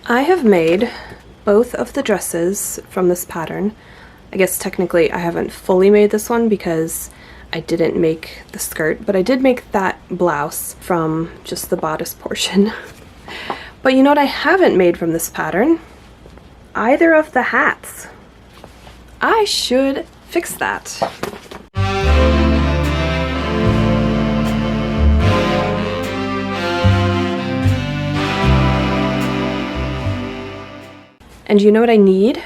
I have made both of the dresses from this pattern. I guess technically I haven't fully made this one because I didn't make the skirt, but I did make that blouse from just the bodice portion. But you know what I haven't made from this pattern? Either of the hats. I should fix that. And you know what I need?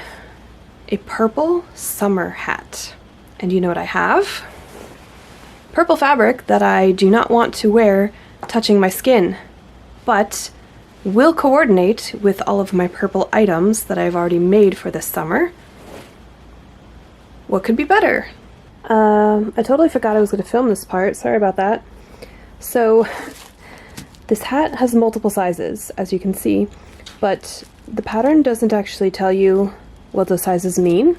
A purple summer hat. And you know what I have? Purple fabric that I do not want to wear touching my skin, but will coordinate with all of my purple items that I've already made for this summer. What could be better? I totally forgot I was going to film this part. Sorry about that. So this hat has multiple sizes, as you can see, but the pattern doesn't actually tell you what those sizes mean.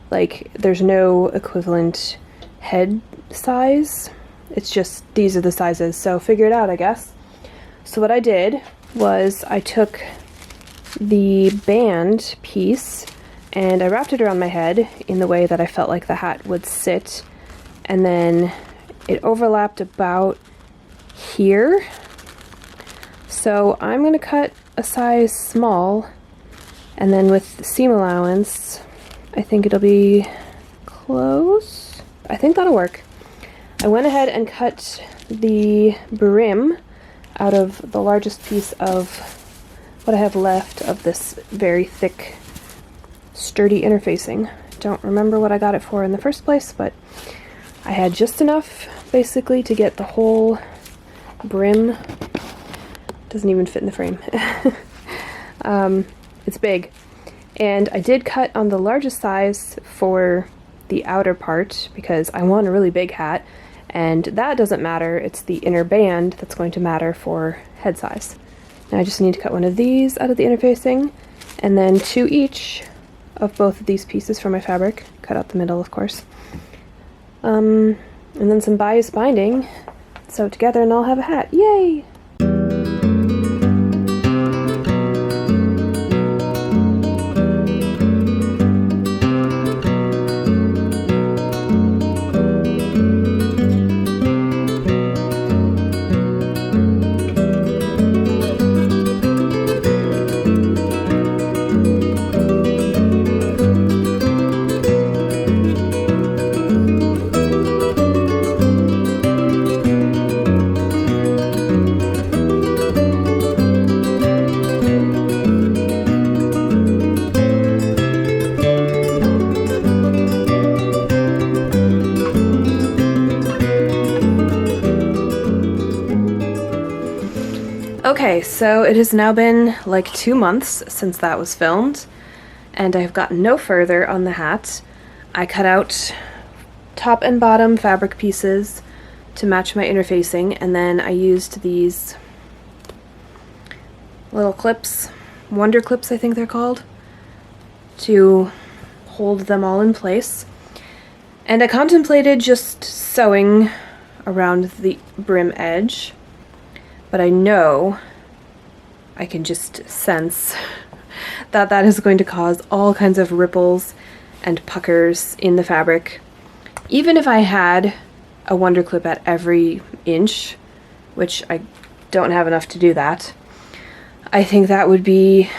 Like, there's no equivalent head size. It's just these are the sizes, so figure it out, I guess. So what I did was I took the band piece and I wrapped it around my head in the way that I felt like the hat would sit, and then it overlapped about here. So I'm going to cut a size small, and then with the seam allowance I think it'll be close. I think that'll work. I went ahead and cut the brim out of the largest piece of what I have left of this very thick, sturdy interfacing. Don't remember what I got it for in the first place, but I had just enough basically to get the whole brim. Doesn't even fit in the frame. It's big. And I did cut on the largest size for the outer part because I want a really big hat, and that doesn't matter. It's the inner band that's going to matter for head size. Now I just need to cut one of these out of the interfacing, and then two each of both of these pieces for my fabric. Cut out the middle, of course. And then some bias binding, sew it together, and I'll have a hat. Yay! Okay, so it has now been like 2 months since that was filmed, and I have gotten no further on the hat. I cut out top and bottom fabric pieces to match my interfacing, and then I used these little clips, wonder clips I think they're called, to hold them all in place. And I contemplated just sewing around the brim edge, but I know, I can just sense that that is going to cause all kinds of ripples and puckers in the fabric. Even if I had a wonder clip at every inch, which I don't have enough to do that, I think that would be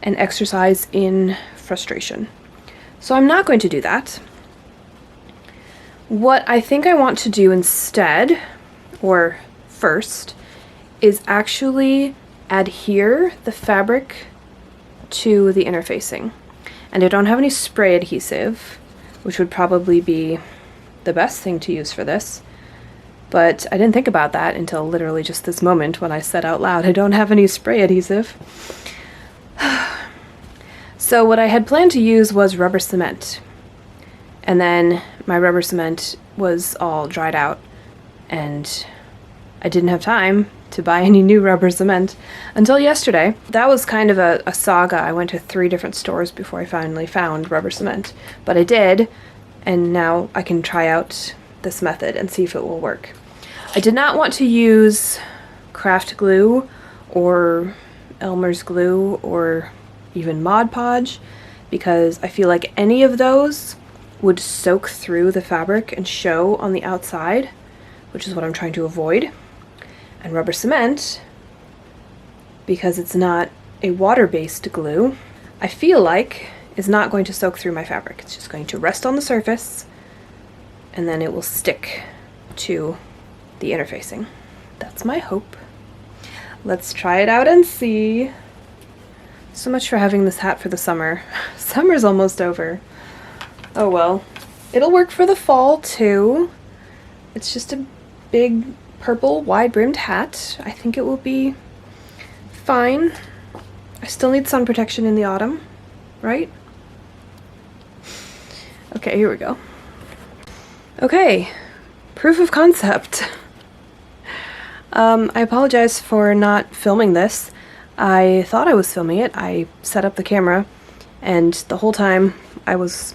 an exercise in frustration. So I'm not going to do that. What I think I want to do instead, or first, is actually adhere the fabric to the interfacing. And I don't have any spray adhesive, which would probably be the best thing to use for this, but I didn't think about that until literally just this moment when I said out loud I don't have any spray adhesive. So what I had planned to use was rubber cement, and then my rubber cement was all dried out and I didn't have time to buy any new rubber cement until yesterday. That was kind of a saga. I went to 3 different stores before I finally found rubber cement, but I did, and now I can try out this method and see if it will work. I did not want to use craft glue or Elmer's glue or even Mod Podge, because I feel like any of those would soak through the fabric and show on the outside, which is what I'm trying to avoid. And rubber cement, because it's not a water-based glue, I feel like is not going to soak through my fabric. It's just going to rest on the surface and then it will stick to the interfacing. That's my hope. Let's try it out and see. So much for having this hat for the summer. Summer's almost over. Oh well. It'll work for the fall too. It's just a big purple wide-brimmed hat. I think it will be fine. I still need sun protection in the autumn, right? Okay, here we go. Okay, proof of concept. I apologize for not filming this. I thought I was filming it. I set up the camera, and the whole time I was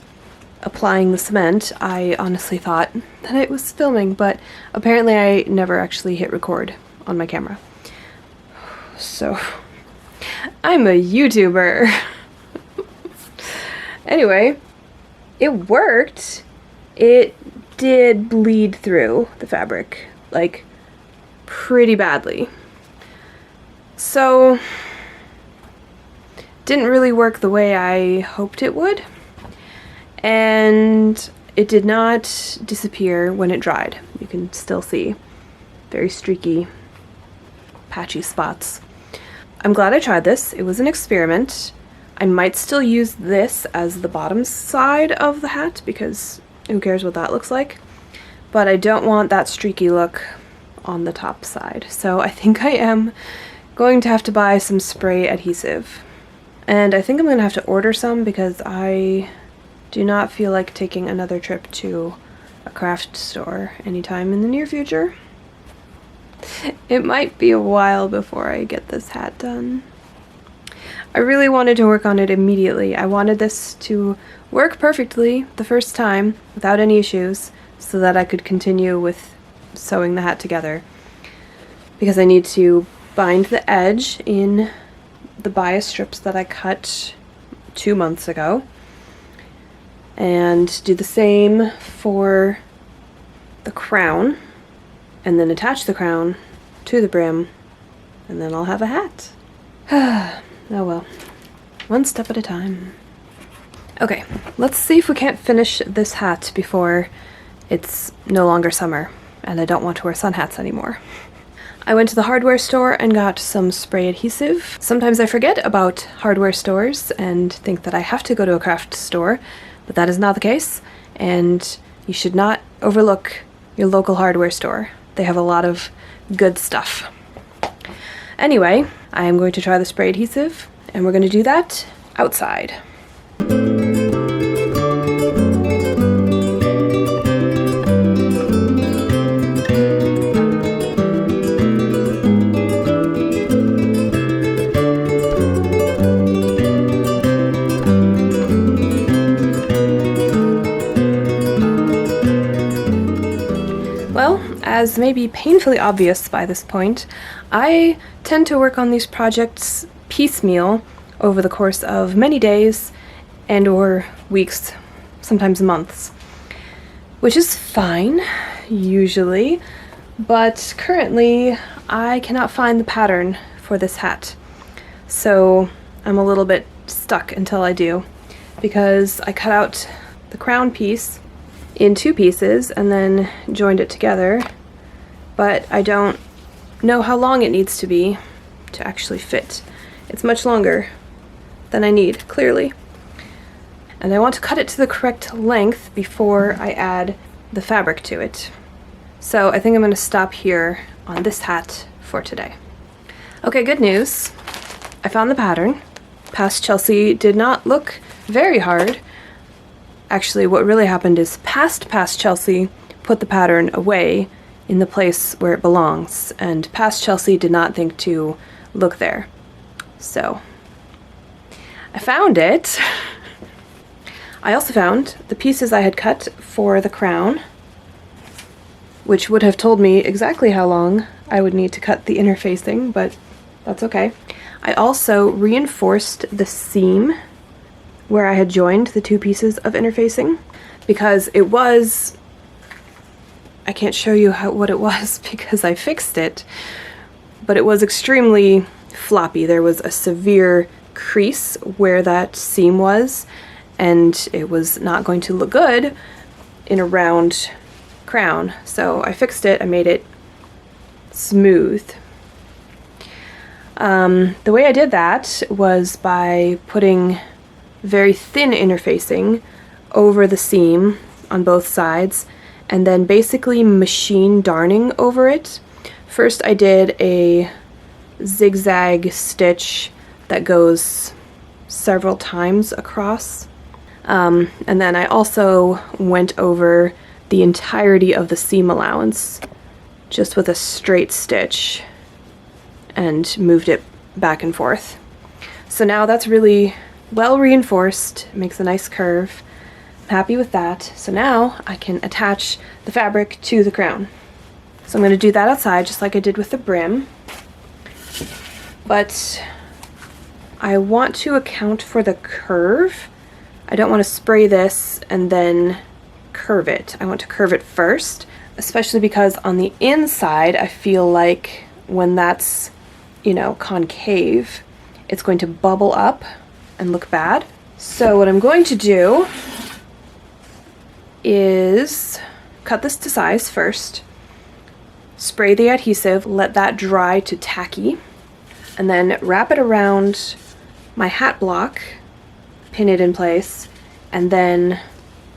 applying the cement, I honestly thought that it was filming, but apparently I never actually hit record on my camera. So, I'm a YouTuber. Anyway, it worked. It did bleed through the fabric, like, pretty badly. So, didn't really work the way I hoped it would, and it did not disappear when it dried. You can still see very streaky, patchy spots. I'm glad I tried this. It was an experiment. I might still use this as the bottom side of the hat because who cares what that looks like, but I don't want that streaky look on the top side. So I think I am going to have to buy some spray adhesive, and I think I'm gonna have to order some because I do not feel like taking another trip to a craft store anytime in the near future. It might be a while before I get this hat done. I really wanted to work on it immediately. I wanted this to work perfectly the first time without any issues so that I could continue with sewing the hat together, because I need to bind the edge in the bias strips that I cut 2 months ago, and do the same for the crown, and then attach the crown to the brim, and then I'll have a hat. Oh well, one step at a time. Okay, let's see if we can't finish this hat before it's no longer summer and I don't want to wear sun hats anymore. I went to the hardware store and got some spray adhesive. Sometimes I forget about hardware stores and think that I have to go to a craft store, but that is not the case, and you should not overlook your local hardware store. They have a lot of good stuff. Anyway, I am going to try the spray adhesive, and we're going to do that outside. Well, as may be painfully obvious by this point, I tend to work on these projects piecemeal over the course of many days and or weeks, sometimes months, which is fine, usually, but currently I cannot find the pattern for this hat, so I'm a little bit stuck until I do, because I cut out the crown piece in 2 pieces and then joined it together, but I don't know how long it needs to be to actually fit. It's much longer than I need, clearly. And I want to cut it to the correct length before I add the fabric to it. So I think I'm going to stop here on this hat for today. Okay, good news. I found the pattern. Past Chelsea did not look very hard. Actually, what really happened is past Chelsea put the pattern away in the place where it belongs, and past Chelsea did not think to look there. So, I found it. I also found the pieces I had cut for the crown, which would have told me exactly how long I would need to cut the interfacing, but that's okay. I also reinforced the seam where I had joined the two pieces of interfacing, because it was, I can't show you what it was because I fixed it, but it was extremely floppy. There was a severe crease where that seam was, and it was not going to look good in a round crown. So I fixed it, I made it smooth. The way I did that was by putting very thin interfacing over the seam on both sides, and then basically machine darning over it. First I did a zigzag stitch that goes several times across, and then I also went over the entirety of the seam allowance just with a straight stitch and moved it back and forth. So now that's really well reinforced, makes a nice curve. I'm happy with that. So now I can attach the fabric to the crown. So I'm going to do that outside just like I did with the brim. But I want to account for the curve. I don't want to spray this and then curve it. I want to curve it first, especially because on the inside I feel like when that's, you know, concave, it's going to bubble up and look bad. So what I'm going to do is cut this to size first, spray the adhesive, let that dry to tacky, and then wrap it around my hat block, pin it in place, and then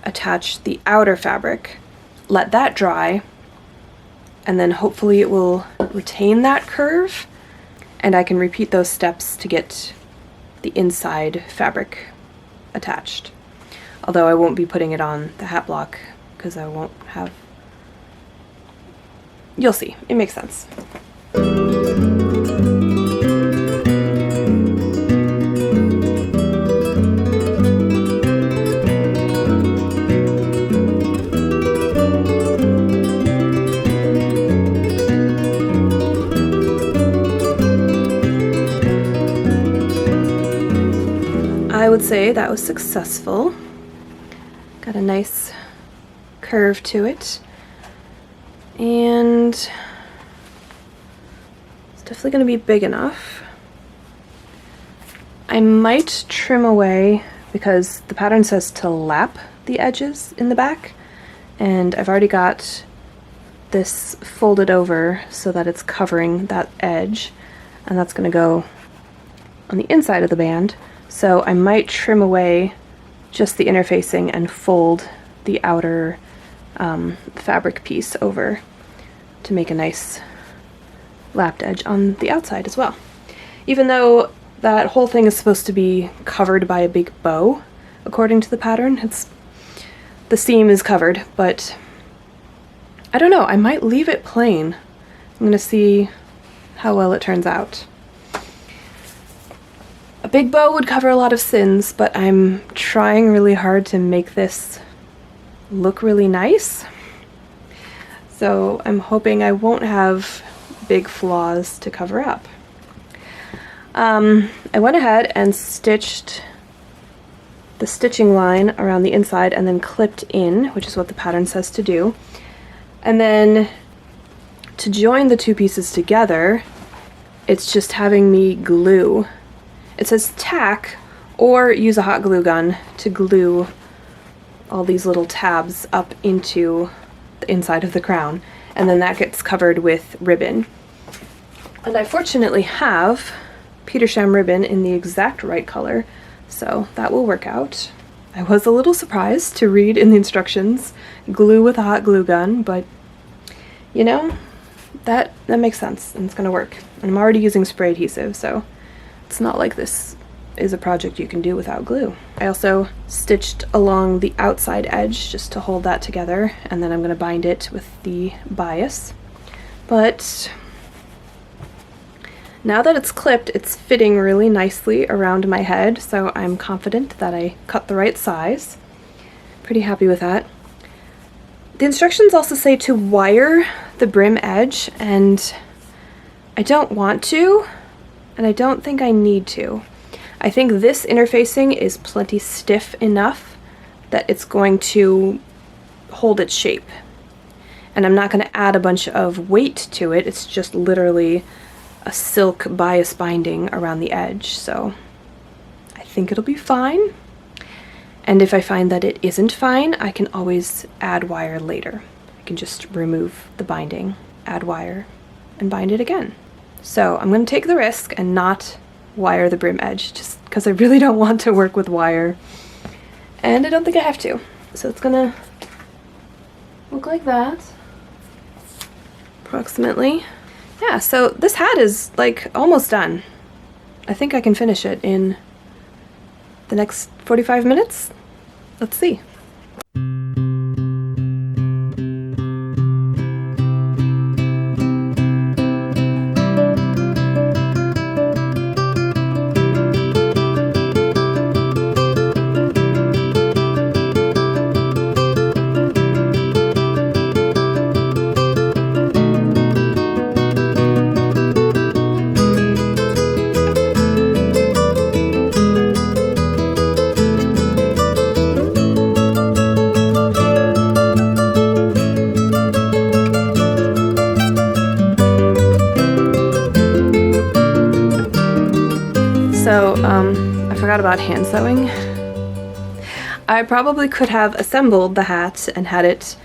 attach the outer fabric, let that dry, and then hopefully it will retain that curve, and I can repeat those steps to get the inside fabric attached. Although I won't be putting it on the hat block because I won't have... You'll see, it makes sense. I would say that was successful. Got a nice curve to it, and it's definitely going to be big enough. I might trim away because the pattern says to lap the edges in the back, and I've already got this folded over so that it's covering that edge, and that's going to go on the inside of the band. So I might trim away just the interfacing and fold the outer fabric piece over to make a nice lapped edge on the outside as well. Even though that whole thing is supposed to be covered by a big bow, according to the pattern, the seam is covered, but I don't know, I might leave it plain. I'm gonna see how well it turns out. A big bow would cover a lot of sins, but I'm trying really hard to make this look really nice. So I'm hoping I won't have big flaws to cover up. I went ahead and stitched the stitching line around the inside and then clipped in, which is what the pattern says to do. And then to join the two pieces together, it's just having me glue. It says tack or use a hot glue gun to glue all these little tabs up into the inside of the crown, and then that gets covered with ribbon. And I fortunately have Petersham ribbon in the exact right color, so that will work out. I was a little surprised to read in the instructions, glue with a hot glue gun, but you know, that makes sense and it's gonna work. And I'm already using spray adhesive, so it's not like this is a project you can do without glue. I also stitched along the outside edge just to hold that together, and then I'm going to bind it with the bias. But now that it's clipped, it's fitting really nicely around my head, so I'm confident that I cut the right size. Pretty happy with that. The instructions also say to wire the brim edge, and I don't want to, and I don't think I need to. I think this interfacing is plenty stiff enough that it's going to hold its shape. And I'm not going to add a bunch of weight to it, it's just literally a silk bias binding around the edge, so I think it'll be fine. And if I find that it isn't fine, I can always add wire later. I can just remove the binding, add wire, and bind it again. So I'm going to take the risk and not wire the brim edge, just because I really don't want to work with wire. And I don't think I have to. So it's going to look like that, approximately. Yeah, so this hat is like almost done. I think I can finish it in the next 45 minutes? Let's see. So, I forgot about hand sewing. I probably could have assembled the hat and had it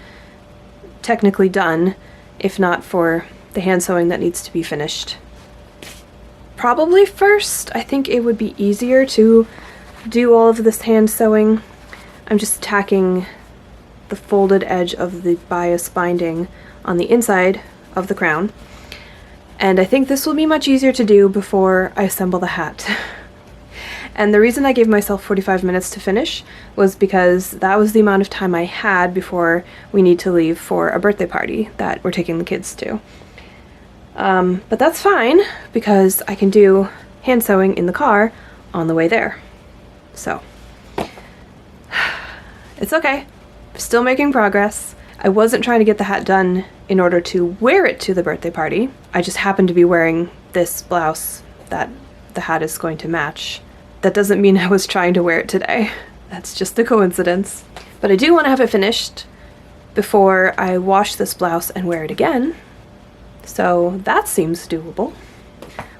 technically done, if not for the hand sewing that needs to be finished. Probably first. I think it would be easier to do all of this hand sewing. I'm just tacking the folded edge of the bias binding on the inside of the crown. And I think this will be much easier to do before I assemble the hat. And the reason I gave myself 45 minutes to finish was because that was the amount of time I had before we need to leave for a birthday party that we're taking the kids to. But that's fine, because I can do hand sewing in the car on the way there. So, it's okay. Still making progress. I wasn't trying to get the hat done in order to wear it to the birthday party. I just happened to be wearing this blouse that the hat is going to match. That doesn't mean I was trying to wear it today. That's just a coincidence. But I do want to have it finished before I wash this blouse and wear it again. So that seems doable.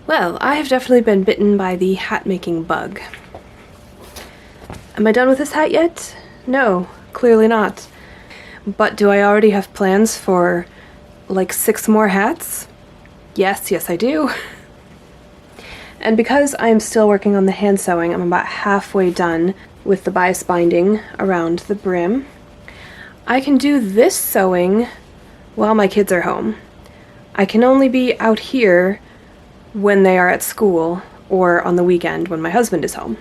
Well, I have definitely been bitten by the hat making bug. Am I done with this hat yet? No, clearly not. But do I already have plans for like 6 more hats? Yes, I do. And because I'm still working on the hand sewing, I'm about halfway done with the bias binding around the brim. I can do this sewing while my kids are home. I can only be out here when they are at school or on the weekend when my husband is home.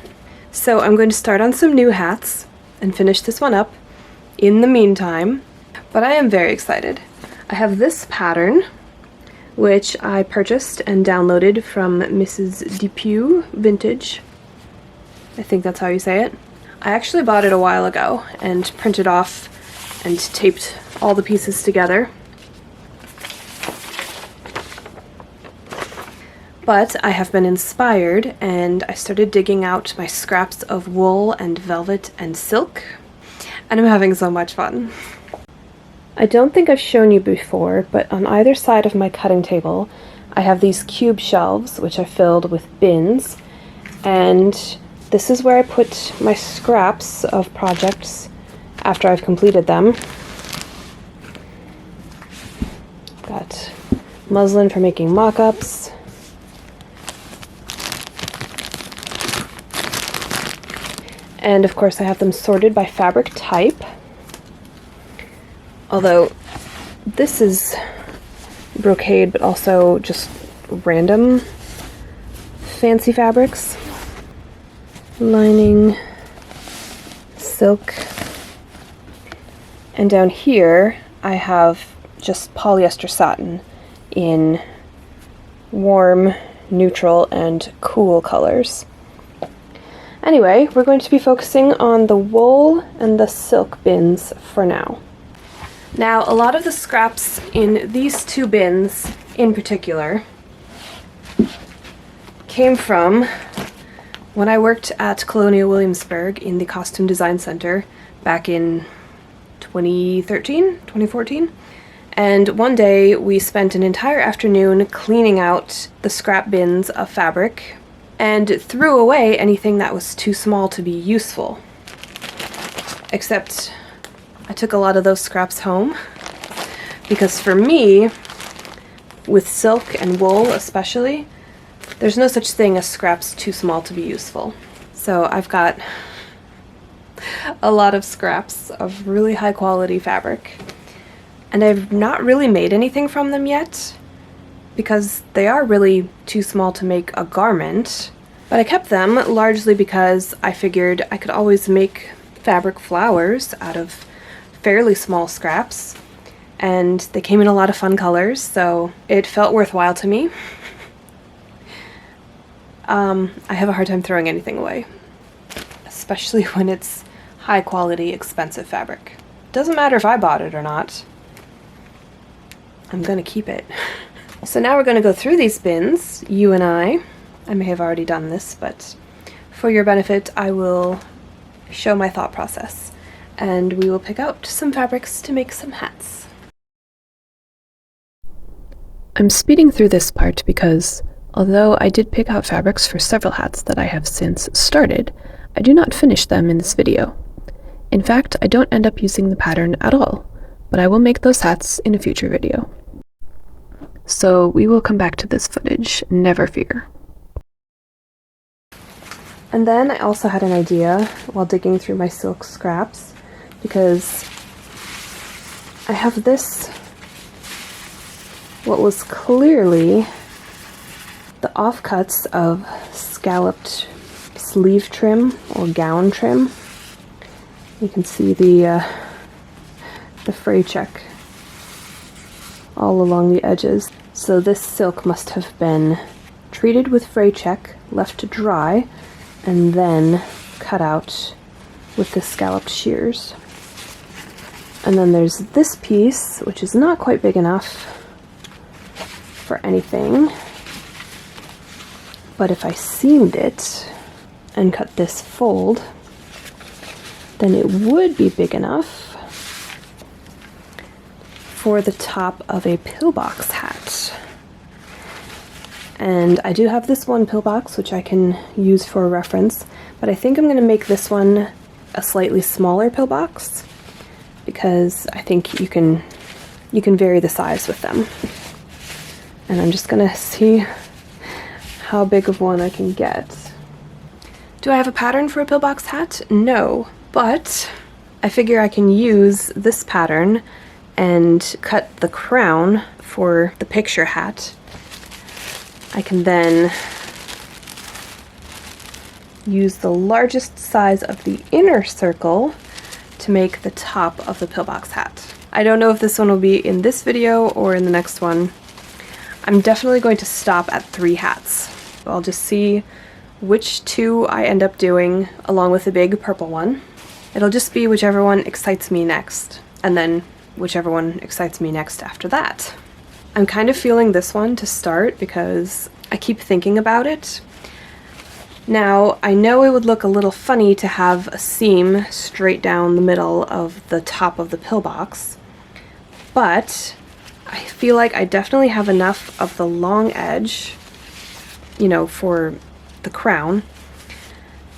So I'm going to start on some new hats and finish this one up in the meantime, but I am very excited. I have this pattern, which I purchased and downloaded from Mrs. Depew Vintage. I think that's how you say it. I actually bought it a while ago and printed off and taped all the pieces together. But I have been inspired and I started digging out my scraps of wool and velvet and silk, and I'm having so much fun. I don't think I've shown you before, but on either side of my cutting table I have these cube shelves which I filled with bins, and this is where I put my scraps of projects after I've completed them. Got muslin for making mock-ups, and of course I have them sorted by fabric type. Although this is brocade, but also just random fancy fabrics. Lining, silk, and down here I have just polyester satin in warm, neutral, and cool colors. Anyway, we're going to be focusing on the wool and the silk bins for now. Now, a lot of the scraps in these 2 bins in particular came from when I worked at Colonial Williamsburg in the Costume Design Center back in 2014. And one day we spent an entire afternoon cleaning out the scrap bins of fabric and threw away anything that was too small to be useful. Except I took a lot of those scraps home because for me, with silk and wool especially, there's no such thing as scraps too small to be useful. So I've got a lot of scraps of really high quality fabric. And I've not really made anything from them yet because they are really too small to make a garment. But I kept them largely because I figured I could always make fabric flowers out of fairly small scraps. And they came in a lot of fun colors, so it felt worthwhile to me. I have a hard time throwing anything away, especially when it's high quality, expensive fabric. Doesn't matter if I bought it or not. I'm gonna keep it. So now we're gonna go through these bins, you and I may have already done this, but for your benefit, I will show my thought process, and we will pick out some fabrics to make some hats. I'm speeding through this part because, although I did pick out fabrics for several hats that I have since started, I do not finish them in this video. In fact, I don't end up using the pattern at all, but I will make those hats in a future video. So we will come back to this footage, never fear. And then I also had an idea while digging through my silk scraps, because I have this, what was clearly the offcuts of scalloped sleeve trim or gown trim. You can see the fray check all along the edges. So this silk must have been treated with fray check, left to dry, and then cut out with the scalloped shears. And then there's this piece, which is not quite big enough for anything. But if I seamed it and cut this fold, then it would be big enough for the top of a pillbox hat. And I do have this one pillbox, which I can use for reference, but I think I'm going to make this one a slightly smaller pillbox because I think you can vary the size with them. And I'm just going to see how big of one I can get. Do I have a pattern for a pillbox hat? No, but I figure I can use this pattern and cut the crown for the picture hat. I can then use the largest size of the inner circle to make the top of the pillbox hat. I don't know if this one will be in this video or in the next one. I'm definitely going to stop at 3 hats. I'll just see which 2 I end up doing along with the big purple one. It'll just be whichever one excites me next, and then whichever one excites me next after that. I'm kind of feeling this one to start because I keep thinking about it. Now, I know it would look a little funny to have a seam straight down the middle of the top of the pillbox, but I feel like I definitely have enough of the long edge, you know, for the crown.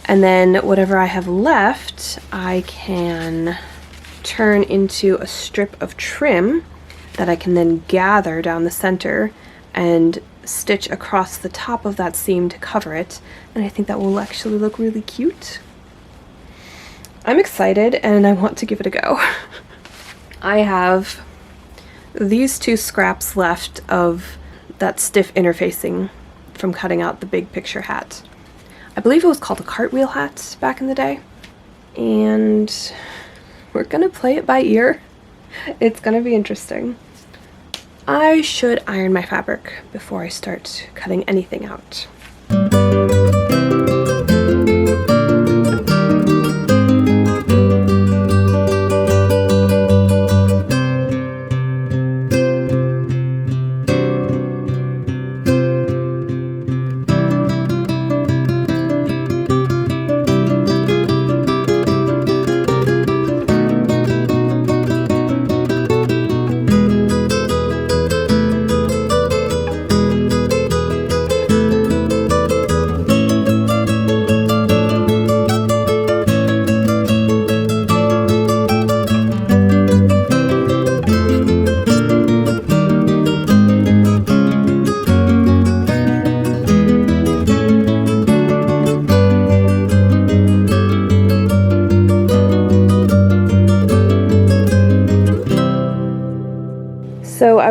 And then whatever I have left, I can turn into a strip of trim that I can then gather down the center and stitch across the top of that seam to cover it. And I think that will actually look really cute. I'm excited and I want to give it a go. I have these 2 scraps left of that stiff interfacing from cutting out the big picture hat. I believe it was called a cartwheel hat back in the day. And we're gonna play it by ear. It's gonna be interesting. I should iron my fabric before I start cutting anything out.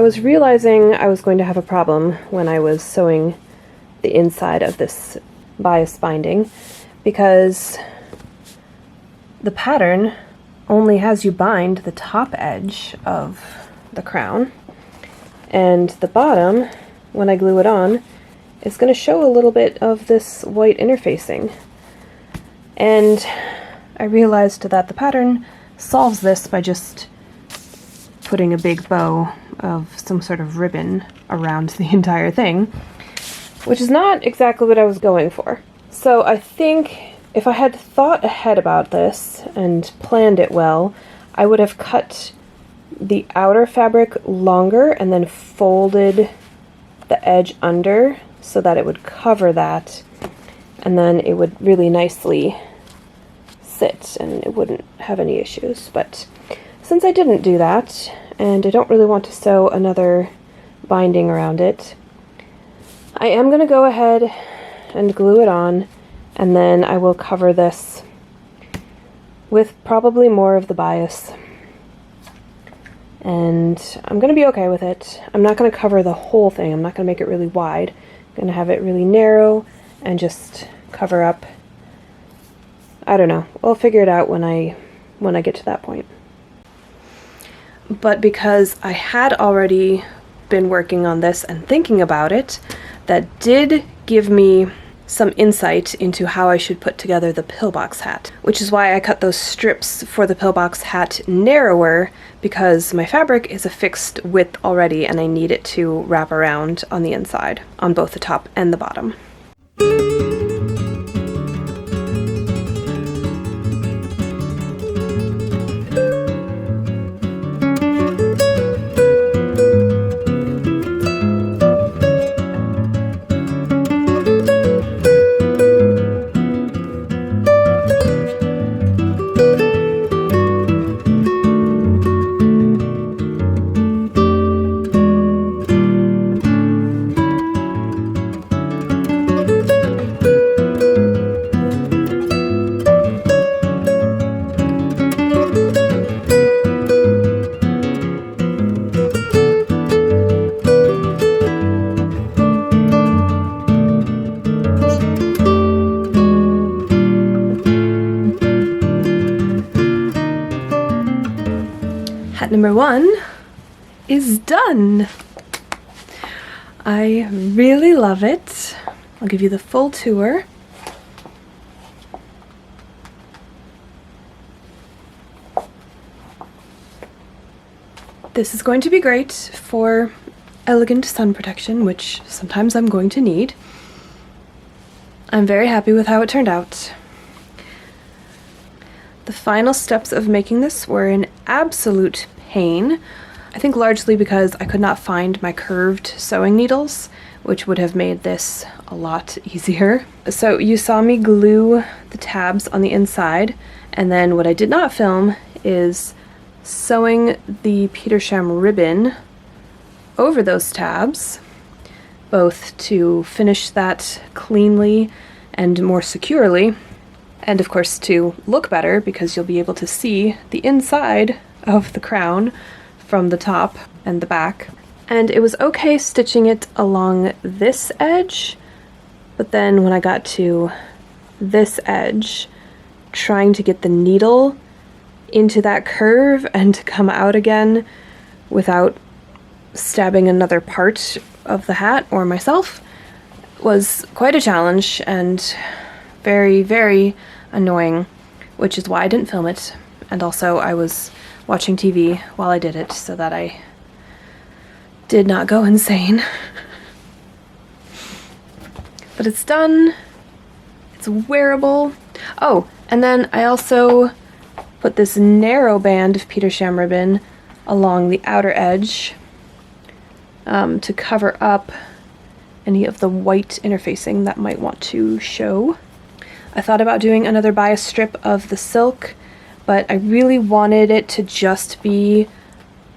was realizing I was going to have a problem when I was sewing the inside of this bias binding, because the pattern only has you bind the top edge of the crown, and the bottom, when I glue it on, is going to show a little bit of this white interfacing. And I realized that the pattern solves this by just putting a big bow of some sort of ribbon around the entire thing, which is not exactly what I was going for. So I think if I had thought ahead about this and planned it well, I would have cut the outer fabric longer and then folded the edge under so that it would cover that, and then it would really nicely sit and it wouldn't have any issues. But since I didn't do that, and I don't really want to sew another binding around it, I am going to go ahead and glue it on, and then I will cover this with probably more of the bias. And I'm going to be okay with it. I'm not going to cover the whole thing. I'm not going to make it really wide. I'm going to have it really narrow and just cover up. I don't know. I'll figure it out when I get to that point. But because I had already been working on this and thinking about it, that did give me some insight into how I should put together the Pillbox hat, which is why I cut those strips for the Pillbox hat narrower, because my fabric is a fixed width already and I need it to wrap around on the inside, on both the top and the bottom. Hat number 1 is done. I really love it. I'll give you the full tour. This is going to be great for elegant sun protection, which sometimes I'm going to need. I'm very happy with how it turned out. The final steps of making this were an absolute pain. I think largely because I could not find my curved sewing needles, which would have made this a lot easier. So you saw me glue the tabs on the inside, and then what I did not film is sewing the Petersham ribbon over those tabs, both to finish that cleanly and more securely, and of course to look better because you'll be able to see the inside of the crown from the top and the back. And it was okay stitching it along this edge, but then when I got to this edge, trying to get the needle into that curve and to come out again without stabbing another part of the hat or myself was quite a challenge and very, very annoying, which is why I didn't film it. And also I was watching TV while I did it so that I did not go insane. But it's done. It's wearable. Oh, and then I also put this narrow band of Petersham ribbon along the outer edge to cover up any of the white interfacing that might want to show. I thought about doing another bias strip of the silk, but I really wanted it to just be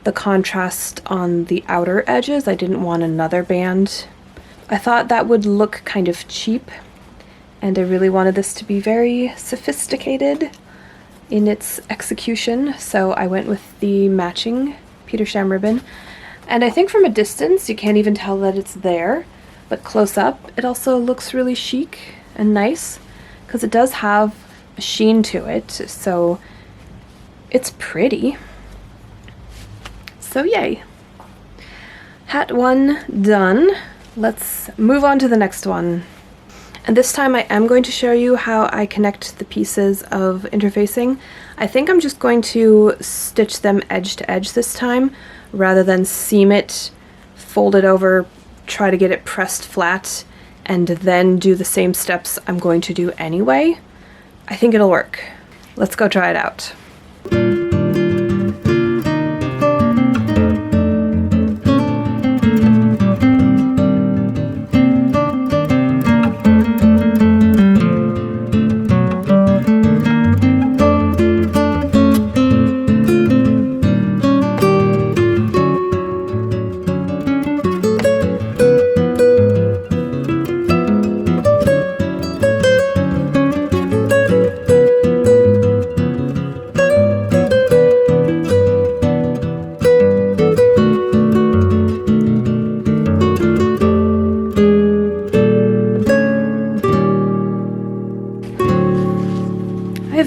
the contrast on the outer edges. I didn't want another band. I thought that would look kind of cheap, and I really wanted this to be very sophisticated in its execution, so I went with the matching Petersham ribbon. And I think from a distance you can't even tell that it's there, but close up it also looks really chic and nice because it does have a sheen to it, so it's pretty. So yay. Hat 1 done. Let's move on to the next one. And this time I am going to show you how I connect the pieces of interfacing. I think I'm just going to stitch them edge to edge this time, rather than seam it, fold it over, try to get it pressed flat, and then do the same steps I'm going to do anyway. I think it'll work. Let's go try it out.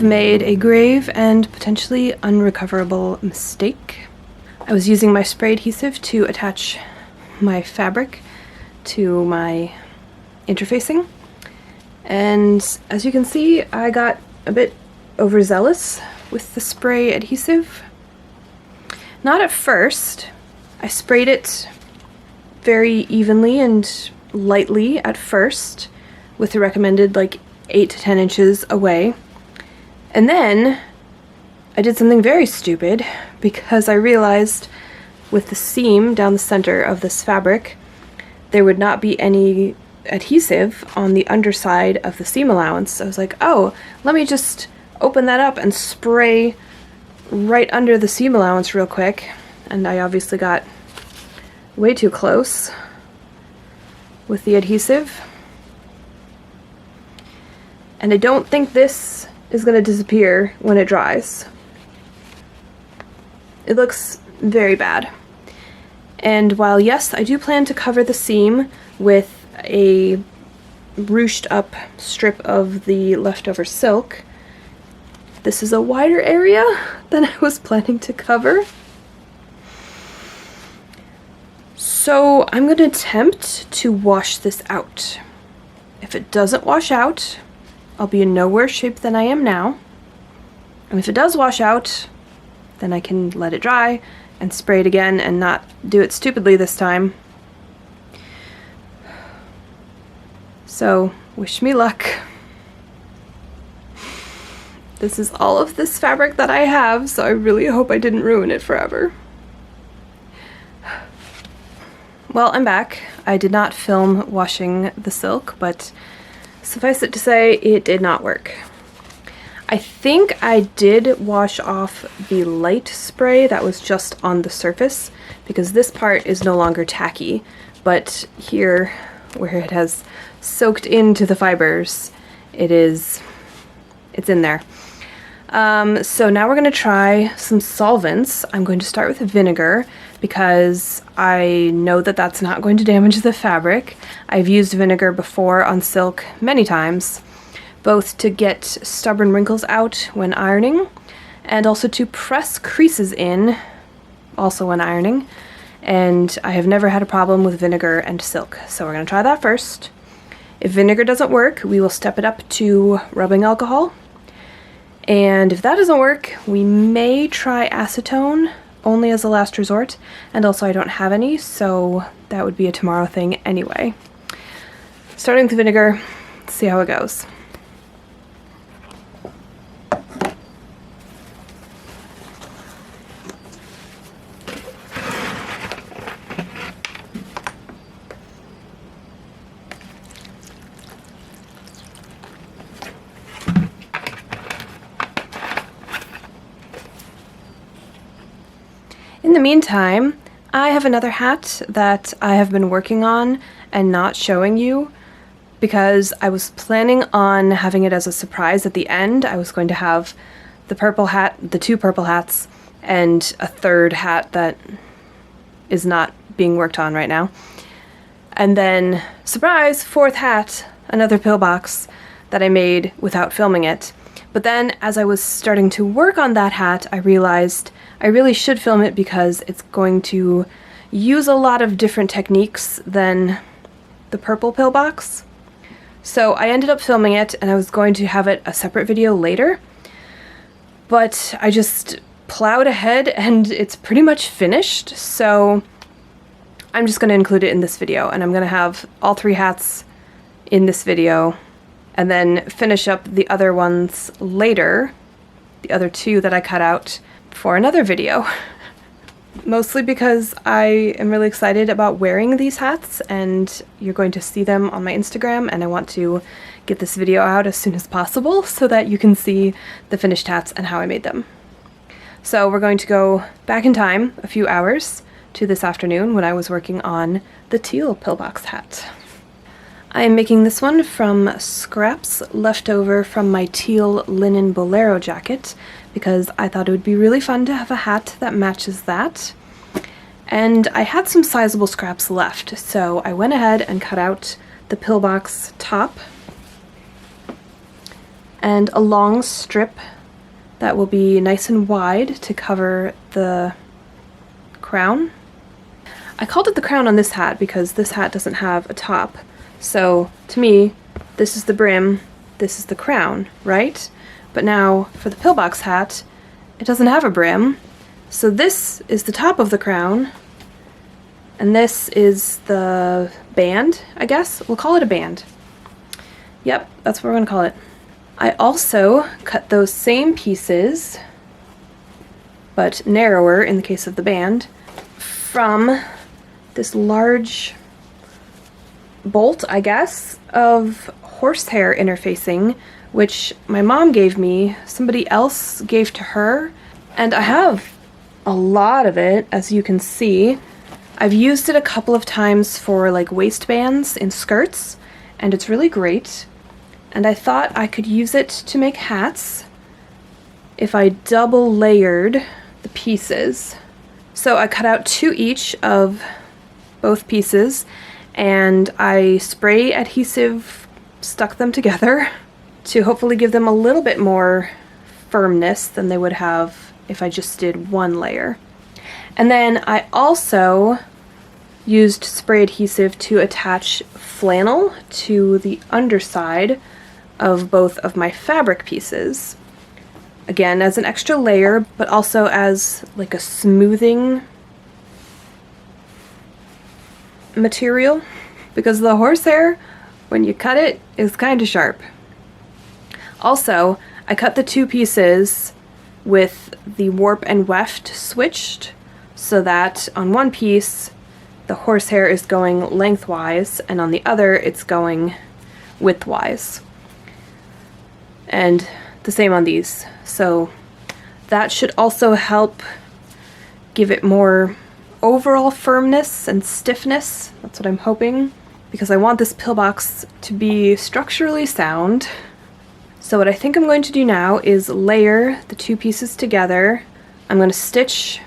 Made a grave and potentially unrecoverable mistake. I was using my spray adhesive to attach my fabric to my interfacing, and as you can see I got a bit overzealous with the spray adhesive. Not at first. I sprayed it very evenly and lightly at first with the recommended like 8 to 10 inches away. And then I did something very stupid because I realized with the seam down the center of this fabric, there would not be any adhesive on the underside of the seam allowance. I was like, oh, let me just open that up and spray right under the seam allowance real quick. And I obviously got way too close with the adhesive. And I don't think this is going to disappear when it dries. It looks very bad. And while yes, I do plan to cover the seam with a ruched up strip of the leftover silk, this is a wider area than I was planning to cover. So I'm going to attempt to wash this out. If it doesn't wash out, I'll be in no worse shape than I am now. And if it does wash out, then I can let it dry and spray it again and not do it stupidly this time. So, wish me luck. This is all of this fabric that I have, so I really hope I didn't ruin it forever. Well, I'm back. I did not film washing the silk, but suffice it to say, it did not work. I think I did wash off the light spray that was just on the surface, because this part is no longer tacky, but here, where it has soaked into the fibers, it's in there. So now we're going to try some solvents. I'm going to start with vinegar because I know that that's not going to damage the fabric. I've used vinegar before on silk many times, both to get stubborn wrinkles out when ironing and also to press creases in, also when ironing. And I have never had a problem with vinegar and silk, so we're going to try that first. If vinegar doesn't work, we will step it up to rubbing alcohol. And if that doesn't work, we may try acetone, only as a last resort. And also I don't have any, so that would be a tomorrow thing anyway. Starting with vinegar, let's see how it goes. In the meantime, I have another hat that I have been working on and not showing you because I was planning on having it as a surprise at the end. I was going to have the purple hat, the two purple hats, and a third hat that is not being worked on right now. And then, surprise, fourth hat, another pillbox that I made without filming it. But then, as I was starting to work on that hat, I realized I really should film it because it's going to use a lot of different techniques than the purple pillbox. So I ended up filming it, and I was going to have it a separate video later. But I just plowed ahead, and it's pretty much finished, so I'm just going to include it in this video, and I'm going to have all 3 hats in this video, and then finish up the other ones later, the other 2 that I cut out, for another video. Mostly because I am really excited about wearing these hats, and you're going to see them on my Instagram, and I want to get this video out as soon as possible so that you can see the finished hats and how I made them. So we're going to go back in time a few hours to this afternoon when I was working on the teal pillbox hat. I am making this one from scraps left over from my teal linen bolero jacket because I thought it would be really fun to have a hat that matches that. And I had some sizable scraps left, so I went ahead and cut out the pillbox top and a long strip that will be nice and wide to cover the crown. I called it the crown on this hat because this hat doesn't have a top. So to me, this is the brim, this is the crown, right? But now for the pillbox hat, it doesn't have a brim. So this is the top of the crown, and this is the band, I guess. We'll call it a band. Yep, that's what we're gonna call it. I also cut those same pieces, but narrower in the case of the band, from this large bolt, I guess, of horsehair interfacing, which my mom gave me, somebody else gave to her, and I have a lot of it, as you can see. I've used it a couple of times for like waistbands in skirts, and it's really great. And I thought I could use it to make hats if I double layered the pieces. So I cut out 2 each of both pieces, and I spray adhesive stuck them together to hopefully give them a little bit more firmness than they would have if I just did 1 layer. And then I also used spray adhesive to attach flannel to the underside of both of my fabric pieces. Again, as an extra layer, but also as like a smoothing material, because the horsehair, when you cut it, is kind of sharp. Also, I cut the 2 pieces with the warp and weft switched so that on one piece the horsehair is going lengthwise and on the other it's going widthwise. And the same on these. So that should also help give it more overall firmness and stiffness. That's what I'm hoping, because I want this pillbox to be structurally sound. So what I think I'm going to do now is layer the 2 pieces together. I'm going to stitch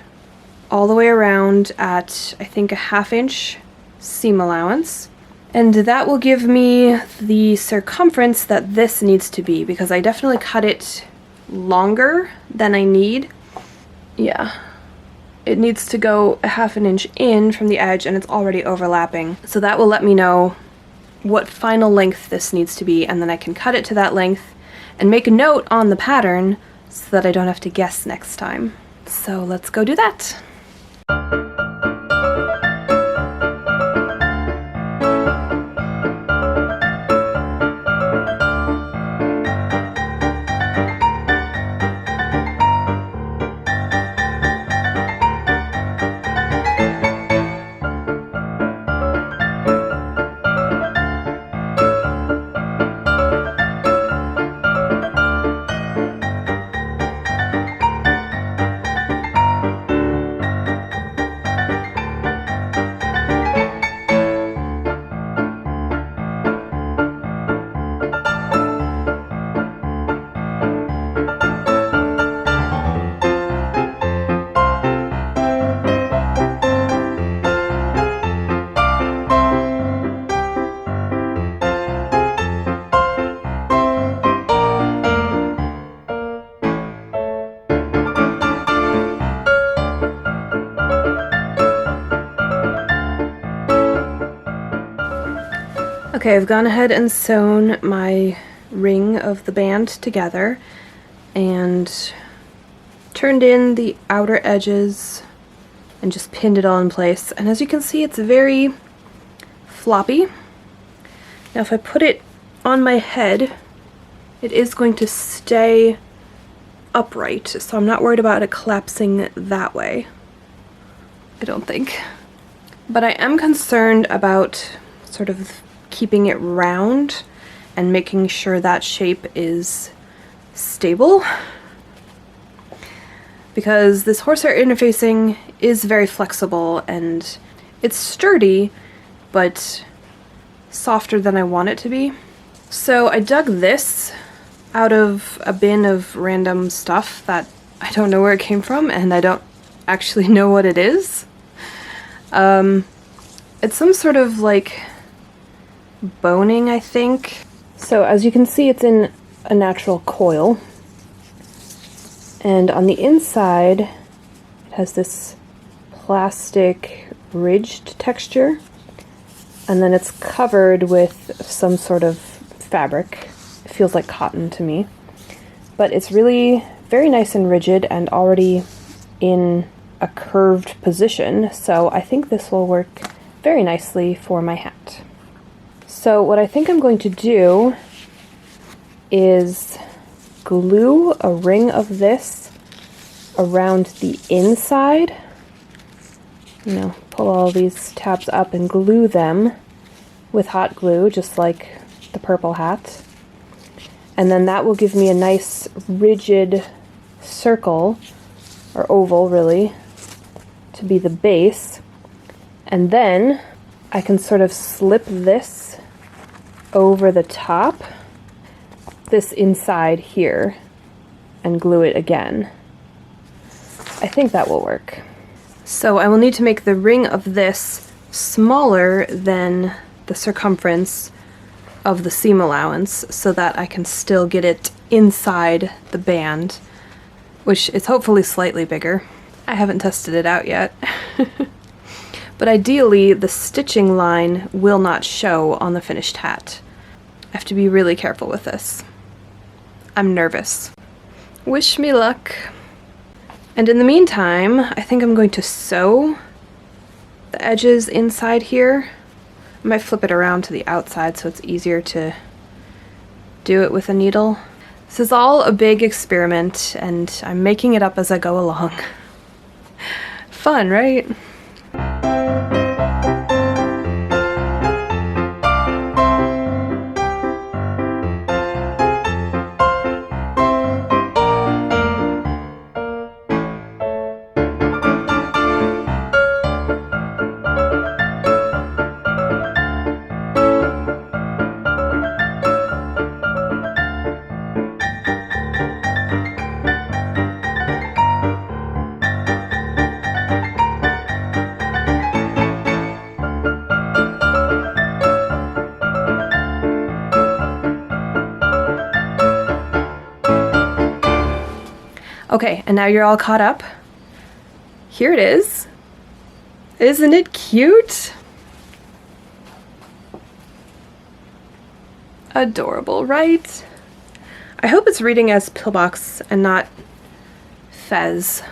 all the way around at, I think, a 1/2 inch seam allowance. And that will give me the circumference that this needs to be, because I definitely cut it longer than I need. Yeah. It needs to go a 1/2 inch in from the edge, and it's already overlapping. So that will let me know what final length this needs to be, and then I can cut it to that length and make a note on the pattern so that I don't have to guess next time. So let's go do that. Okay, I've gone ahead and sewn my ring of the band together and turned in the outer edges and just pinned it all in place. And as you can see, it's very floppy. Now if I put it on my head, it is going to stay upright, so I'm not worried about it collapsing that way, I don't think. But I am concerned about sort of keeping it round and making sure that shape is stable, because this horsehair interfacing is very flexible and it's sturdy but softer than I want it to be. So I dug this out of a bin of random stuff that I don't know where it came from and I don't actually know what it is. It's some sort of like boning, I think. So as you can see, it's in a natural coil, and on the inside it has this plastic ridged texture, and then it's covered with some sort of fabric. It feels like cotton to me, but it's really very nice and rigid and already in a curved position, so I think this will work very nicely for my hat. So what I think I'm going to do is glue a ring of this around the inside. You know, pull all these tabs up and glue them with hot glue, just like the purple hat. And then that will give me a nice rigid circle, or oval really, to be the base. And then I can sort of slip this over the top, this inside here, and glue it again. I think that will work. So I will need to make the ring of this smaller than the circumference of the seam allowance so that I can still get it inside the band, which is hopefully slightly bigger. I haven't tested it out yet. But ideally, the stitching line will not show on the finished hat. I have to be really careful with this. I'm nervous. Wish me luck. And in the meantime, I think I'm going to sew the edges inside here. I might flip it around to the outside so it's easier to do it with a needle. This is all a big experiment, and I'm making it up as I go along. Fun, right? Okay, and now you're all caught up. Here it is. Isn't it cute? Adorable, right? I hope it's reading as Pillbox and not Fez.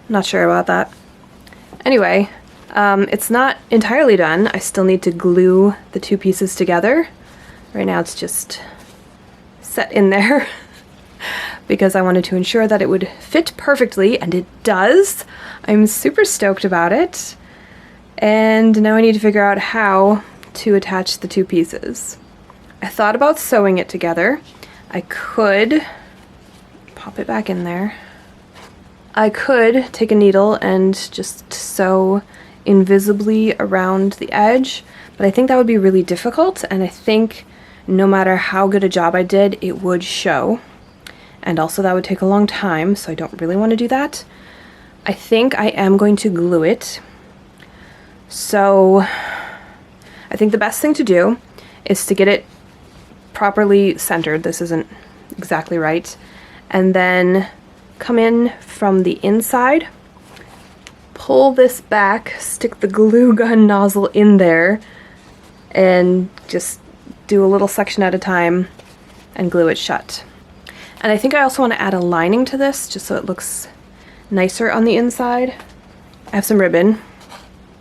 Not sure about that. Anyway, it's not entirely done. I still need to glue the two pieces together. Right now it's just set in there because I wanted to ensure that it would fit perfectly, and it does. I'm super stoked about it. And now I need to figure out how to attach the two pieces. I thought about sewing it together. I could pop it back in there. I could take a needle and just sew invisibly around the edge, but I think that would be really difficult, and I think no matter how good a job I did, it would show. And also that would take a long time, so I don't really want to do that. I think I am going to glue it. So I think the best thing to do is to get it properly centered. This isn't exactly right. And then come in from the inside, pull this back, stick the glue gun nozzle in there, and just do a little section at a time and glue it shut. And I think I also want to add a lining to this just so it looks nicer on the inside. I have some ribbon.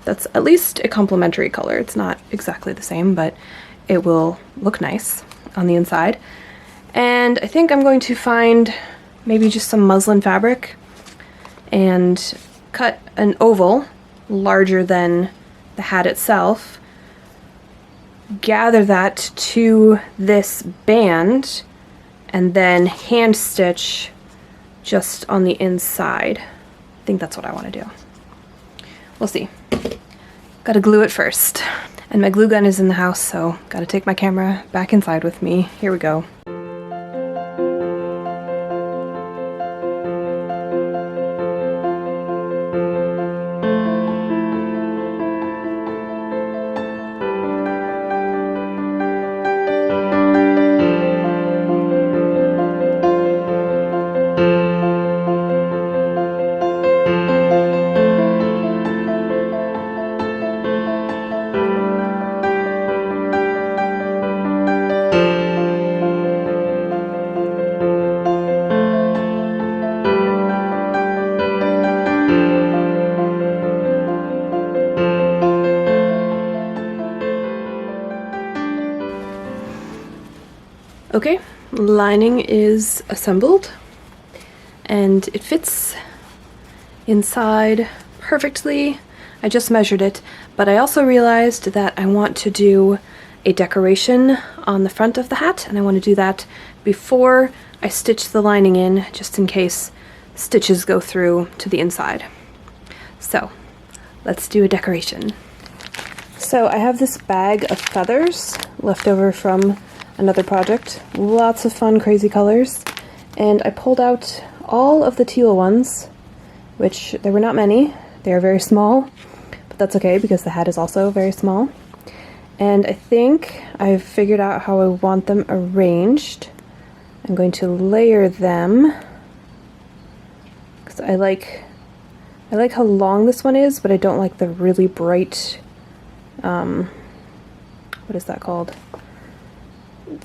That's at least a complementary color. It's not exactly the same, but it will look nice on the inside. And I think I'm going to find maybe just some muslin fabric and cut an oval larger than the hat itself, gather that to this band, and then hand stitch just on the inside. I think that's what I want to do. We'll see. Gotta glue it first. And my glue gun is in the house, so gotta take my camera back inside with me. Here we go. Okay, lining is assembled and it fits inside perfectly. I just measured it, but I also realized that I want to do a decoration on the front of the hat, and I want to do that before I stitch the lining in, just in case stitches go through to the inside. So let's do a decoration. So I have this bag of feathers left over from another project. Lots of fun, crazy colors. And I pulled out all of the teal ones, which there were not many. They are very small, but that's okay because the hat is also very small. And I think I've figured out how I want them arranged. I'm going to layer them because I like how long this one is, but I don't like the really bright, what is that called?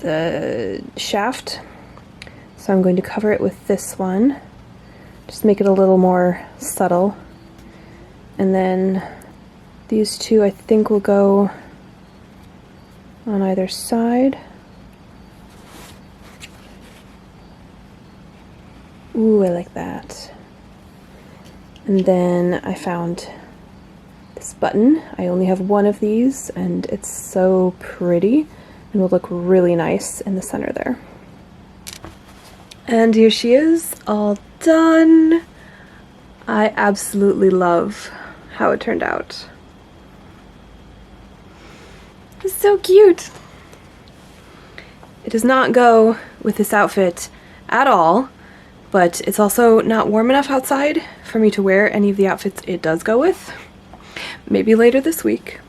The shaft. So I'm going to cover it with this one, just make it a little more subtle. And then these two I think will go on either side. Ooh, I like that. And then I found this button. I only have one of these and it's so pretty and will look really nice in the center there. And here she is, all done. I absolutely love how it turned out. It's so cute. It does not go with this outfit at all, but it's also not warm enough outside for me to wear any of the outfits it does go with. Maybe later this week.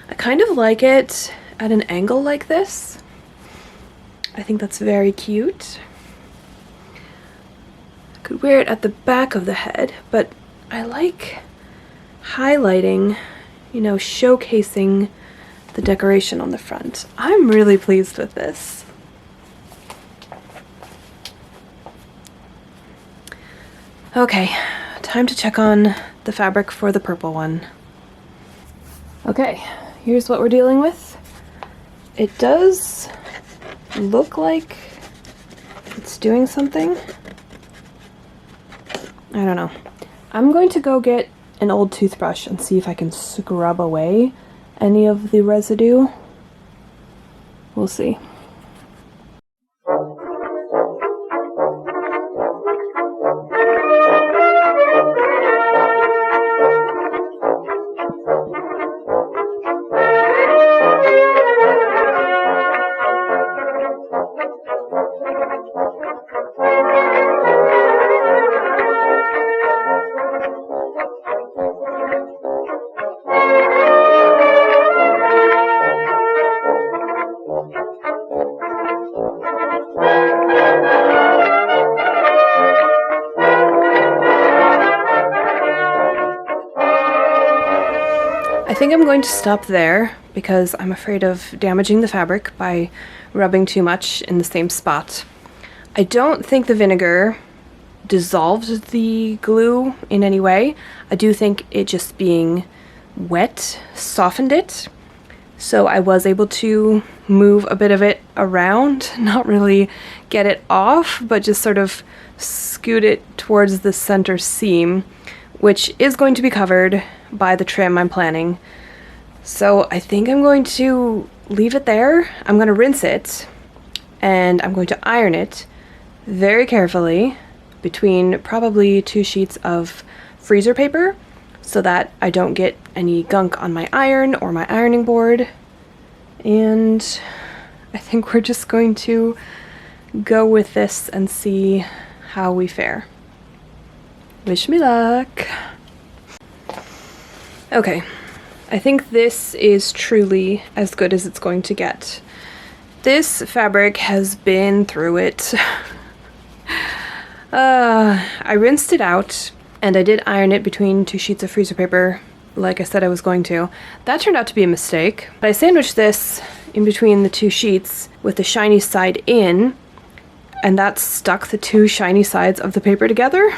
I kind of like it at an angle like this. I think that's very cute. I could wear it at the back of the head, but I like highlighting, you know, showcasing the decoration on the front. I'm really pleased with this. Okay, time to check on the fabric for the purple one. Okay, here's what we're dealing with. It does look like it's doing something. I don't know. I'm going to go get an old toothbrush and see if I can scrub away any of the residue. We'll see. I think I'm going to stop there because I'm afraid of damaging the fabric by rubbing too much in the same spot. I don't think the vinegar dissolved the glue in any way. I do think it just being wet softened it. So I was able to move a bit of it around, not really get it off, but just sort of scoot it towards the center seam, which is going to be covered by the trim I'm planning. So I think I'm going to leave it there. I'm going to rinse it, and I'm going to iron it very carefully between probably 2 sheets of freezer paper so that I don't get any gunk on my iron or my ironing board. And I think we're just going to go with this and see how we fare. Wish me luck. Okay, I think this is truly as good as it's going to get. This fabric has been through it. I rinsed it out, and I did iron it between 2 sheets of freezer paper, like I said I was going to. That turned out to be a mistake. I sandwiched this in between the 2 sheets with the shiny side in, and that stuck the 2 shiny sides of the paper together,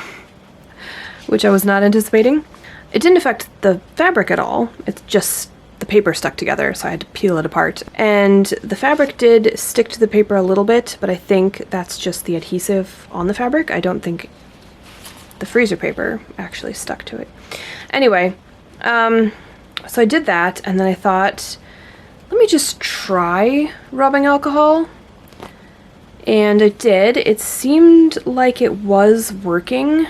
which I was not anticipating. It didn't affect the fabric at all. It's just the paper stuck together, so I had to peel it apart. And the fabric did stick to the paper a little bit, but I think that's just the adhesive on the fabric. I don't think the freezer paper actually stuck to it. Anyway, so I did that, and then I thought, let me just try rubbing alcohol. And it did. It seemed like it was working.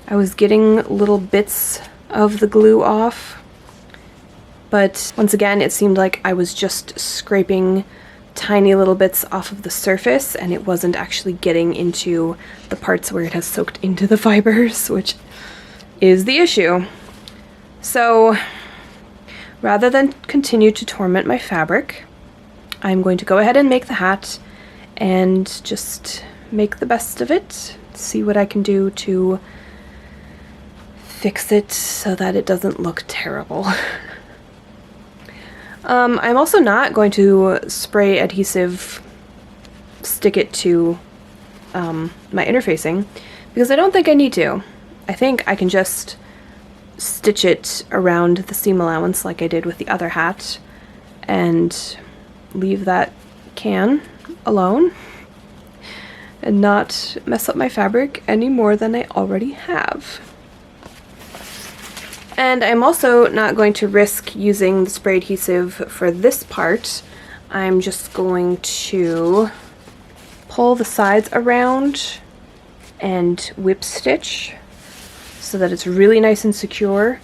I was getting little bits of the glue off. But once again, it seemed like I was just scraping tiny little bits off of the surface, and it wasn't actually getting into the parts where it has soaked into the fibers, which is the issue. So rather than continue to torment my fabric, I'm going to go ahead and make the hat and just make the best of it, see what I can do to fix it so that it doesn't look terrible. I'm also not going to spray adhesive, stick it to my interfacing, because I don't think I need to. I think I can just stitch it around the seam allowance like I did with the other hat and leave that can alone and not mess up my fabric any more than I already have. And I'm also not going to risk using the spray adhesive for this part. I'm just going to pull the sides around and whip stitch so that it's really nice and secure,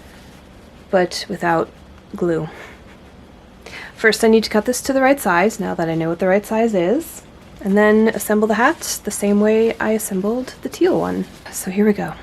but without glue. First, I need to cut this to the right size, now that I know what the right size is, and then assemble the hat the same way I assembled the teal one. So here we go.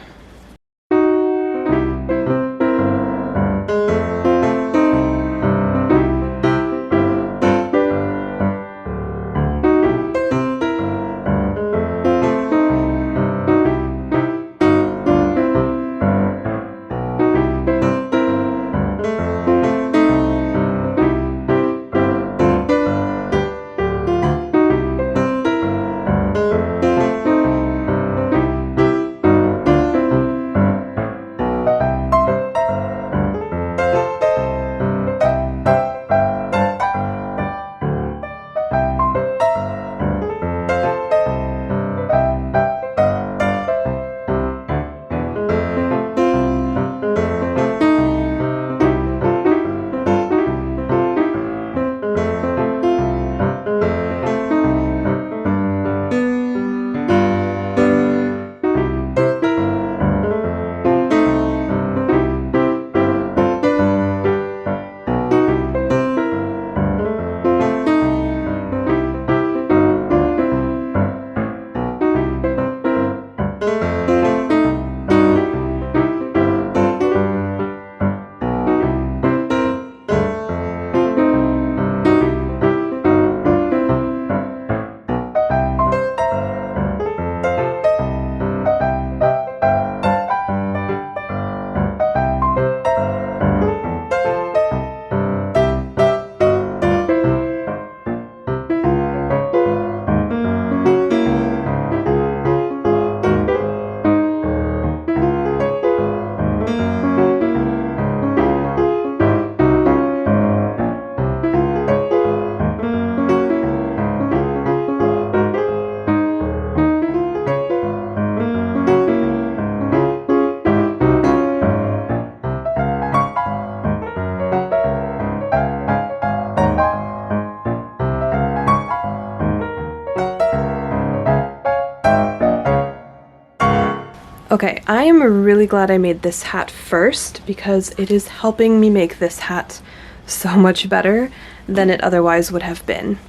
Okay, I am really glad I made this hat first because it is helping me make this hat so much better than it otherwise would have been.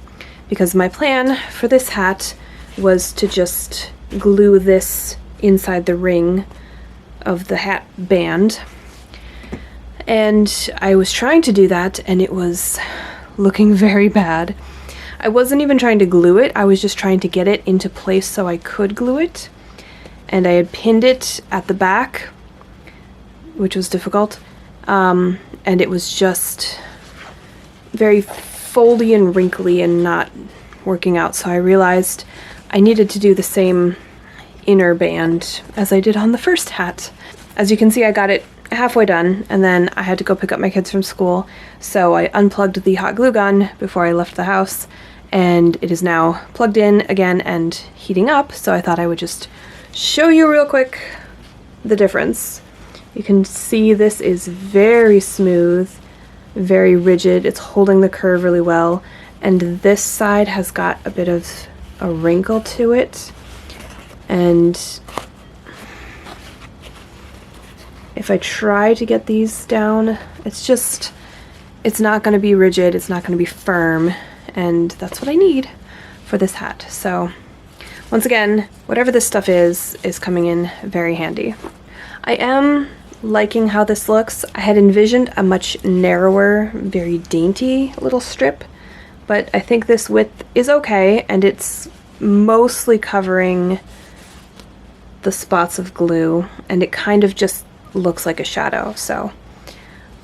Because my plan for this hat was to just glue this inside the ring of the hat band. And I was trying to do that and it was looking very bad. I wasn't even trying to glue it, I was just trying to get it into place so I could glue it. And I had pinned it at the back, which was difficult, and it was just very foldy and wrinkly and not working out, so I realized I needed to do the same inner band as I did on the first hat. As you can see, I got it halfway done, and then I had to go pick up my kids from school, so I unplugged the hot glue gun before I left the house, and it is now plugged in again and heating up, so I thought I would just show you real quick the difference. You can see this is very smooth, very rigid. It's holding the curve really well, and this side has got a bit of a wrinkle to it, and if I try to get these down, it's not going to be rigid, it's not going to be firm, and that's what I need for this hat. So once again, whatever this stuff is coming in very handy. I am liking how this looks. I had envisioned a much narrower, very dainty little strip, but I think this width is okay, and it's mostly covering the spots of glue, and it kind of just looks like a shadow, so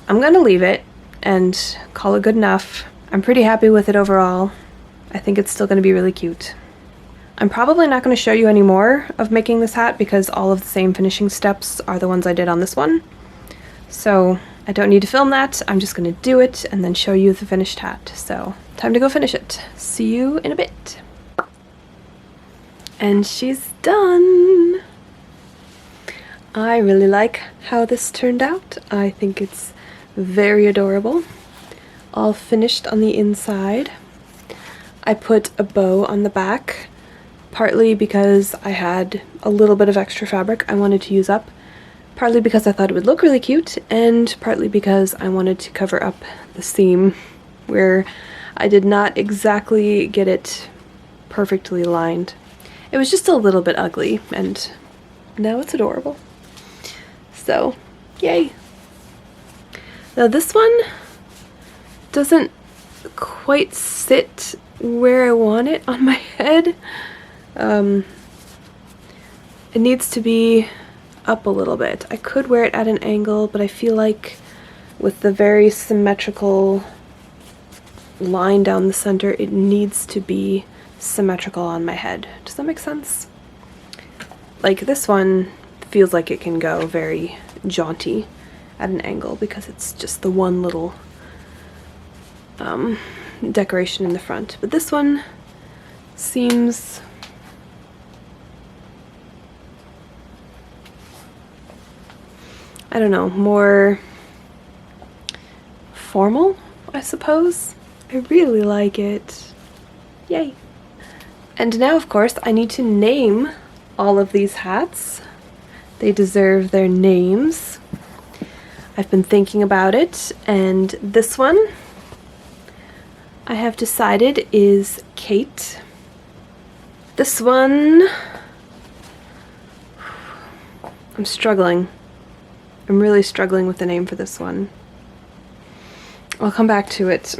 I'm gonna leave it and call it good enough. I'm pretty happy with it overall. I think it's still gonna be really cute. I'm probably not going to show you any more of making this hat because all of the same finishing steps are the ones I did on this one. So I don't need to film that. I'm just going to do it and then show you the finished hat. So time to go finish it. See you in a bit. And she's done. I really like how this turned out. I think it's very adorable. All finished on the inside. I put a bow on the back, partly because I had a little bit of extra fabric I wanted to use up, partly because I thought it would look really cute, and partly because I wanted to cover up the seam where I did not exactly get it perfectly lined. It was just a little bit ugly, and now it's adorable. So, yay! Now this one doesn't quite sit where I want it on my head. It needs to be up a little bit. I could wear it at an angle, but I feel like with the very symmetrical line down the center, it needs to be symmetrical on my head. Does that make sense? Like this one feels like it can go very jaunty at an angle because it's just the one little decoration in the front. But this one seems I don't know, more formal, I suppose. I really like it. Yay. And now, of course, I need to name all of these hats. They deserve their names. I've been thinking about it, and this one I have decided is Kate. This one, I'm struggling. I'm really struggling with the name for this one. I'll come back to it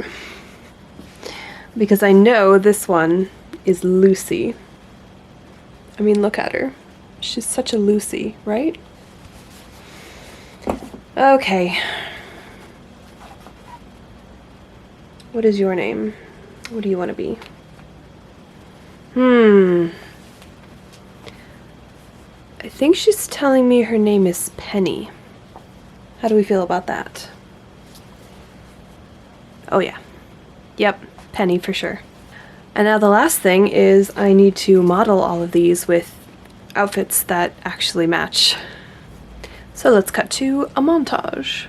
because I know this one is Lucy. I mean, look at her. She's such a Lucy, right? Okay. What is your name? What do you want to be? I think she's telling me her name is Penny. How do we feel about that? Oh yeah. Yep, Penny for sure. And now the last thing is I need to model all of these with outfits that actually match. So let's cut to a montage.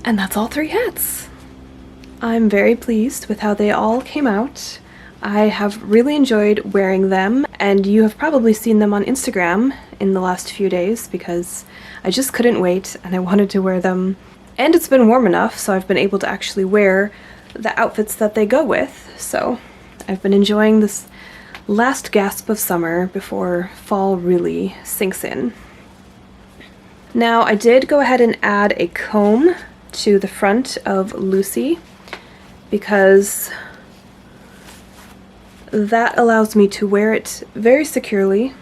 And that's all 3 hats. I'm very pleased with how they all came out. I have really enjoyed wearing them, and you have probably seen them on Instagram in the last few days because I just couldn't wait and I wanted to wear them. And it's been warm enough, so I've been able to actually wear the outfits that they go with. So I've been enjoying this last gasp of summer before fall really sinks in. Now, I did go ahead and add a comb to the front of Lucy because that allows me to wear it very securely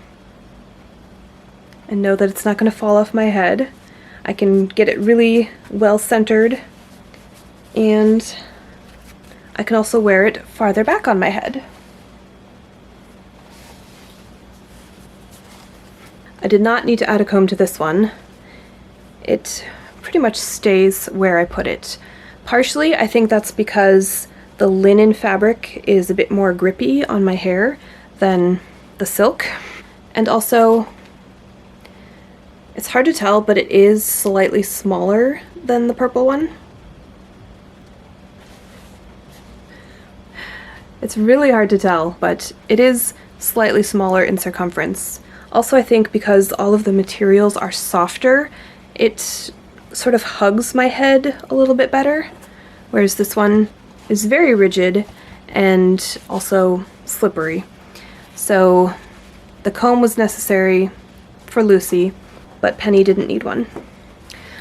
and know that it's not going to fall off my head. I can get it really well centered, and I can also wear it farther back on my head. I did not need to add a comb to this one. It pretty much stays where I put it. Partially, I think that's because the linen fabric is a bit more grippy on my hair than the silk. And also, it's hard to tell, but it is slightly smaller than the purple one. It's really hard to tell, but it is slightly smaller in circumference. Also, I think because all of the materials are softer, it sort of hugs my head a little bit better, whereas this one is very rigid and also slippery. So the comb was necessary for Lucy, but Penny didn't need one.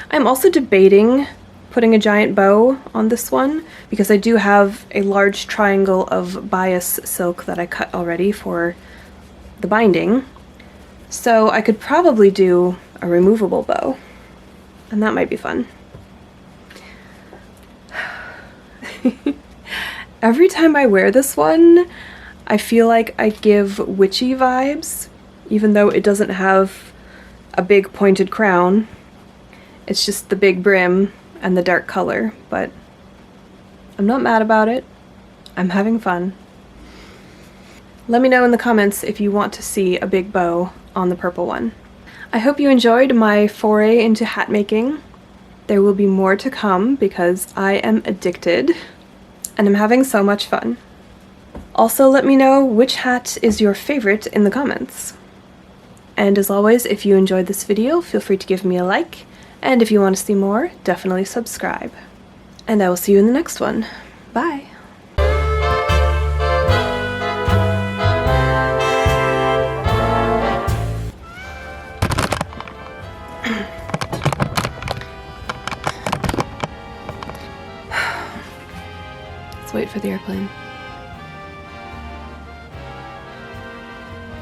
I'm also debating putting a giant bow on this one because I do have a large triangle of bias silk that I cut already for the binding. So I could probably do a removable bow, and that might be fun. Every time I wear this one, I feel like I give witchy vibes, even though it doesn't have a big pointed crown. It's just the big brim and the dark color, but I'm not mad about it. I'm having fun. Let me know in the comments if you want to see a big bow on the purple one. I hope you enjoyed my foray into hat making. There will be more to come because I am addicted and I'm having so much fun. Also, let me know which hat is your favorite in the comments. And as always, if you enjoyed this video, feel free to give me a like, and if you want to see more, definitely subscribe. And I will see you in the next one. Bye! Let's wait for the airplane.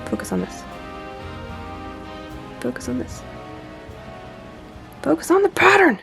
Focus on this. Focus on this. Focus on the pattern!